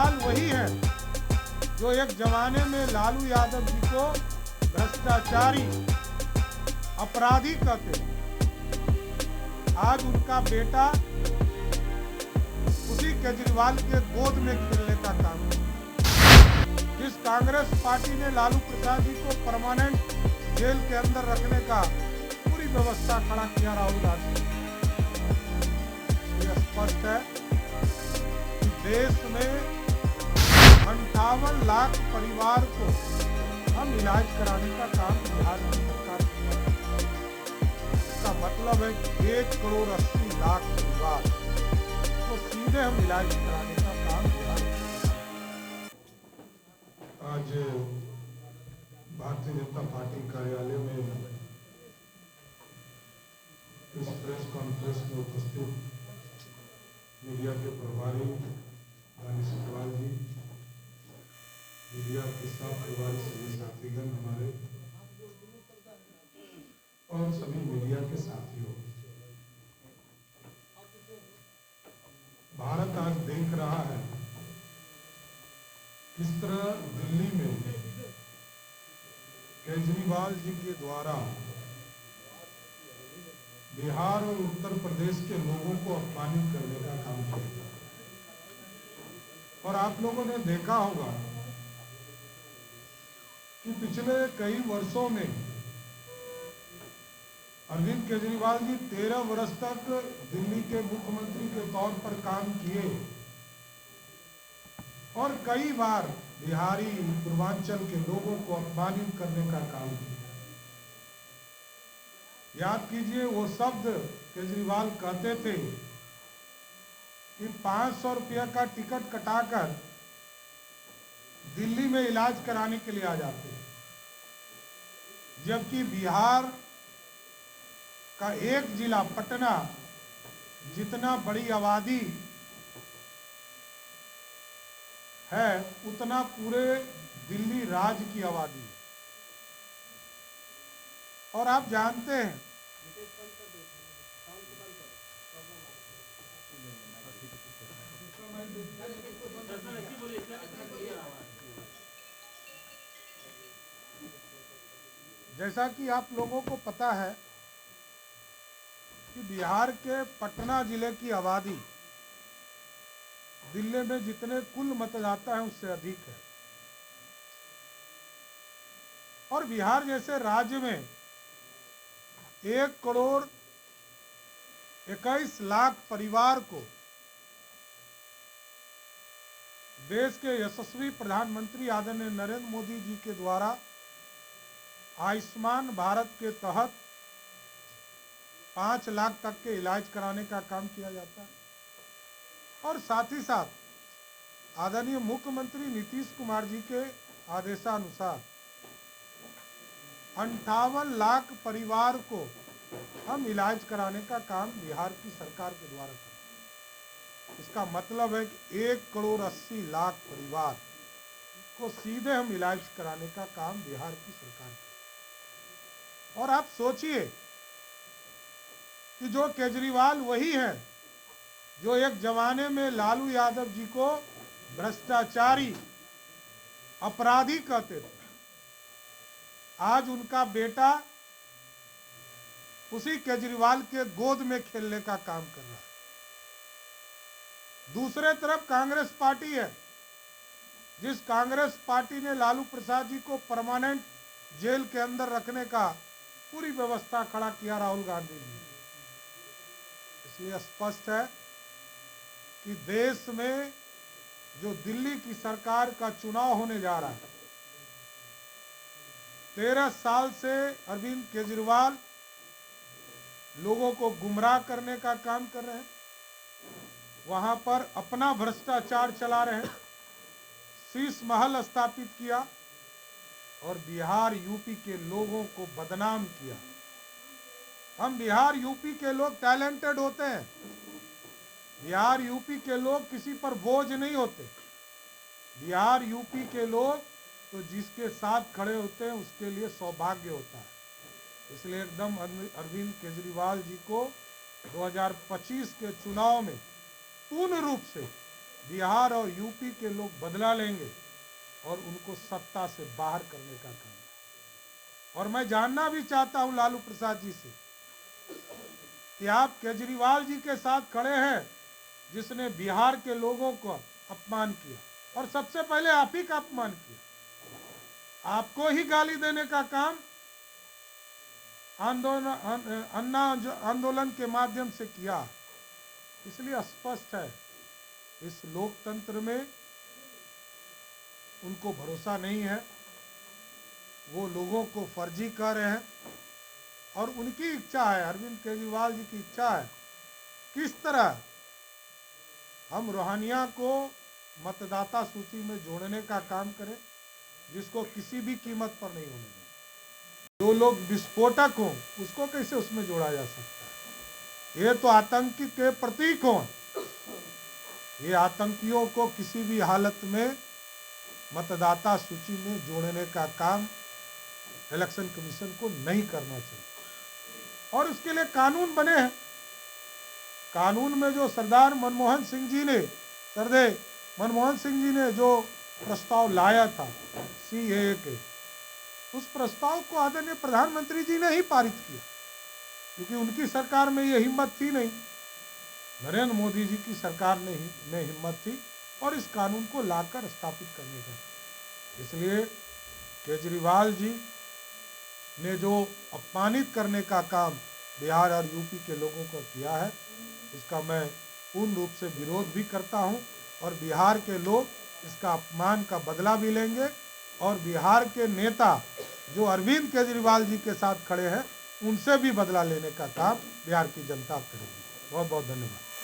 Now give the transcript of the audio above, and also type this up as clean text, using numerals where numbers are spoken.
केजरीवाल वही है जो एक जमाने में लालू यादव जी को भ्रष्टाचारी, अपराधी कहते थे। आज उनका बेटा उसी केजरीवाल के गोद में खेलने का काम किया। जिस कांग्रेस पार्टी ने लालू प्रसाद जी को परमानेंट जेल के अंदर रखने का पूरी व्यवस्था खड़ा किया राहुल गांधी, यह स्पष्ट है कि देश में 58 लाख परिवार को हम इलाज कराने का काम बिहार की सरकार की। इसका मतलब है कि 1 करोड़ 80 लाख परिवार को सीधे हम इलाज कराने का काम बिहार की। आज भारतीय जनता पार्टी कार्यालय में इस प्रेस कॉन्फ्रेंस में उपस्थित मीडिया के प्रभारी दानिश इकबाल जी, मीडिया के साथ प्रभारी सभी साथीगण हमारे और सभी मीडिया के साथियों, भारत आज देख रहा है किस तरह दिल्ली में केजरीवाल जी के द्वारा बिहार और उत्तर प्रदेश के लोगों को अपमानित करने का काम किया था। और आप लोगों ने देखा होगा कि पिछले कई वर्षों में अरविंद केजरीवाल जी 13 वर्ष तक दिल्ली के मुख्यमंत्री के तौर पर काम किए और कई बार बिहारी, पूर्वांचल के लोगों को अपमानित करने का काम किया। याद कीजिए, वो शब्द केजरीवाल कहते थे कि 500 रुपया का टिकट कटाकर दिल्ली में इलाज कराने के लिए आ जाते, जबकि बिहार का एक जिला पटना जितना बड़ी आबादी है उतना पूरे दिल्ली राज्य की आबादी है। और आप जानते हैं जैसा कि आप लोगों को पता है कि बिहार के पटना जिले की आबादी दिल्ली में जितने कुल मतदाता हैं उससे अधिक है। और बिहार जैसे राज्य में 1 करोड़ 21 लाख परिवार को देश के यशस्वी प्रधानमंत्री आदरणीय नरेंद्र मोदी जी के द्वारा आयुष्मान भारत के तहत 5 लाख तक के इलाज कराने का काम किया जाता है। और साथ ही साथ आदरणीय मुख्यमंत्री नीतीश कुमार जी के आदेशानुसार 58 लाख परिवार को हम इलाज कराने का काम बिहार की सरकार के द्वारा करते हैं। इसका मतलब है कि 1 करोड़ 80 लाख परिवार को सीधे हम इलाज कराने का काम बिहार की सरकार करती है। और आप सोचिए कि जो केजरीवाल वही है जो एक जमाने में लालू यादव जी को भ्रष्टाचारी, अपराधी कहते थे। आज उनका बेटा उसी केजरीवाल के गोद में खेलने का काम कर रहा है। दूसरे तरफ कांग्रेस पार्टी है, जिस कांग्रेस पार्टी ने लालू प्रसाद जी को परमानेंट जेल के अंदर रखने का पूरी व्यवस्था खड़ा किया राहुल गांधी जी। इसलिए स्पष्ट है कि देश में जो दिल्ली की सरकार का चुनाव होने जा रहा है, 13 साल से अरविंद केजरीवाल लोगों को गुमराह करने का काम कर रहे हैं, वहां पर अपना भ्रष्टाचार चला रहे हैं, शीश महल स्थापित किया और बिहार यूपी के लोगों को बदनाम किया। हम बिहार यूपी के लोग टैलेंटेड होते हैं, बिहार यूपी के लोग किसी पर बोझ नहीं होते। बिहार यूपी के लोग तो जिसके साथ खड़े होते हैं उसके लिए सौभाग्य होता है। इसलिए एकदम अरविंद केजरीवाल जी को 2025 के चुनाव में पूर्ण रूप से बिहार और यूपी के लोग बदला लेंगे और उनको सत्ता से बाहर करने का काम है। और मैं जानना भी चाहता हूं लालू प्रसाद जी से कि आप केजरीवाल जी के साथ खड़े हैं जिसने बिहार के लोगों को अपमान किया, और सबसे पहले आप ही का अपमान किया। आपको ही गाली देने का काम अन्ना आंदोलन के माध्यम से किया। इसलिए स्पष्ट है इस लोकतंत्र में उनको भरोसा नहीं है, वो लोगों को फर्जी कह रहे हैं। और उनकी इच्छा है, अरविंद केजरीवाल जी की इच्छा है किस तरह हम रोहानिया को मतदाता सूची में जोड़ने का काम करें, जिसको किसी भी कीमत पर नहीं होने दें। जो लोग विस्फोटक हों उसको कैसे उसमें जोड़ा जा सकता है? ये तो आतंकी के प्रतीक हों। ये आतंकियों को किसी भी हालत में मतदाता सूची में जोड़ने का काम इलेक्शन कमीशन को नहीं करना चाहिए। और उसके लिए कानून बने हैं। कानून में जो सरदार मनमोहन सिंह जी ने जो प्रस्ताव लाया था सीएए के, उस प्रस्ताव को आदरणीय प्रधानमंत्री जी ने ही पारित किया, क्योंकि उनकी सरकार में ये हिम्मत थी नहीं। नरेंद्र मोदी जी की सरकार में हिम्मत थी और इस कानून को लाकर स्थापित करने का। इसलिए केजरीवाल जी ने जो अपमानित करने का काम बिहार और यूपी के लोगों को किया है, उसका मैं पूर्ण रूप से विरोध भी करता हूं। और बिहार के लोग इसका अपमान का बदला भी लेंगे और बिहार के नेता जो अरविंद केजरीवाल जी के साथ खड़े हैं उनसे भी बदला लेने का काम बिहार की जनता करेगी। बहुत बहुत धन्यवाद।